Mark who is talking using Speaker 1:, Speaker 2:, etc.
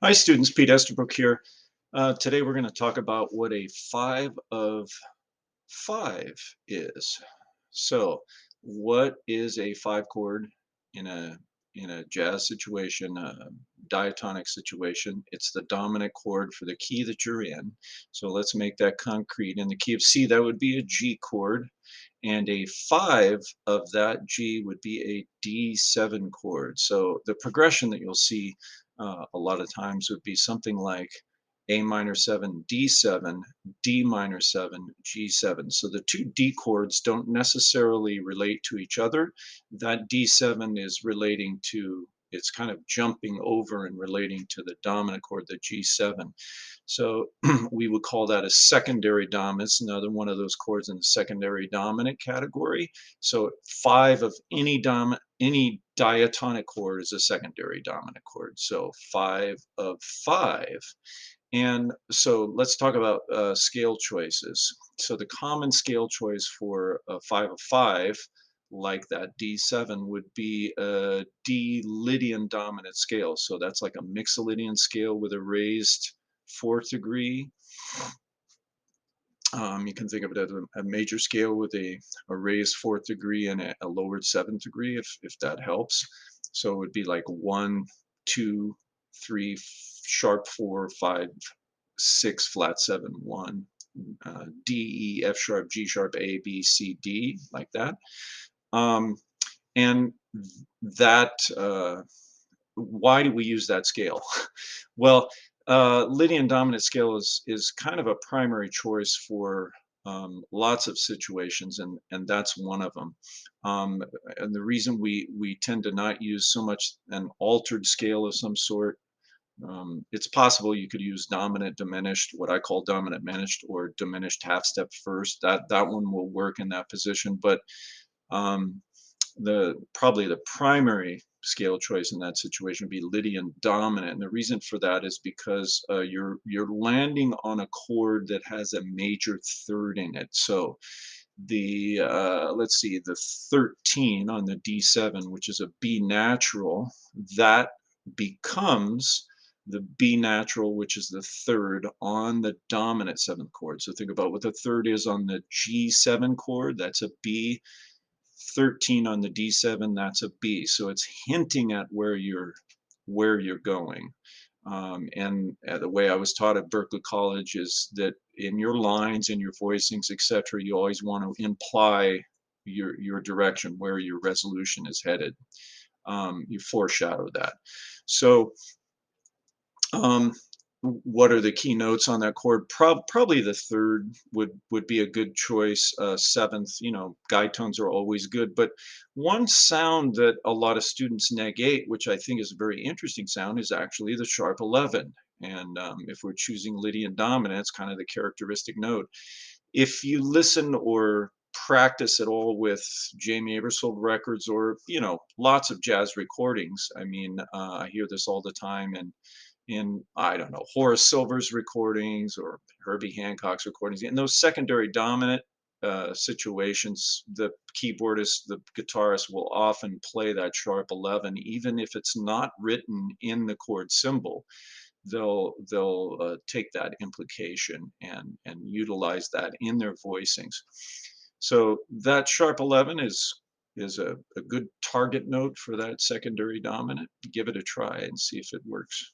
Speaker 1: Hi students, Pete Estabrook here. Today we're going to talk about what a 5 of 5 is. So, what is a 5 chord in a jazz situation, a diatonic situation? It's the dominant chord for the key that you're in. So let's make that concrete. In the key of C, that would be a G chord, and a 5 of that G would be a D7 chord. So the progression that you'll see a lot of times would be something like A minor 7, D7, D minor 7, G7. So the two D chords don't necessarily relate to each other. That D7 is relating to, it's kind of jumping over and relating to the dominant chord, the G7. So we would call that a secondary dominant. It's another one of those chords in the secondary dominant category. So 5 of any diatonic chord is a secondary dominant chord. So 5 of 5. And so let's talk about scale choices. So the common scale choice for a 5 of 5, like that D7, would be a D Lydian dominant scale. So that's like a Mixolydian scale with a raised fourth degree. You can think of it as a major scale with a raised fourth degree and a lowered seventh degree, if that helps. So it would be like 1, 2, 3, sharp 4, 5, 6, flat 7, 1, D, E, F sharp, G sharp, A, B, C, D, like that. Um, and that, why do we use that scale? Well, Lydian dominant scale is kind of a primary choice for lots of situations, and that's one of them. And the reason we tend to not use so much an altered scale of some sort, it's possible you could use dominant diminished, what I call dominant diminished, or diminished half step first. That one will work in that position, but um, the probably the primary scale choice in that situation would be Lydian dominant. And the reason for that is because you're landing on a chord that has a major third in it. So the let's see, the 13 on the D7, which is a B natural, that becomes the B natural, which is the third on the dominant seventh chord. So think about what the third is on the G7 chord. That's a B. 13 on the D7, that's a B. So it's hinting at where you're going. And the way I was taught at Berkeley College is that in your lines, in your voicings, etc., you always want to imply your direction, where your resolution is headed. You foreshadow that. So um, what are the key notes on that chord? Probably the third would be a good choice. Seventh, guide tones are always good. But one sound that a lot of students negate, which I think is a very interesting sound, is actually the sharp 11. And if we're choosing Lydian dominant, it's kind of the characteristic note. If you listen or practice at all with Jamie Aebersold records, or lots of jazz recordings, I mean, I hear this all the time, and in, I don't know, Horace Silver's recordings or Herbie Hancock's recordings. In those secondary dominant situations, the keyboardist, the guitarist will often play that sharp 11, even if it's not written in the chord symbol. They'll take that implication and utilize that in their voicings. So that sharp 11 is a good target note for that secondary dominant. Give it a try and see if it works.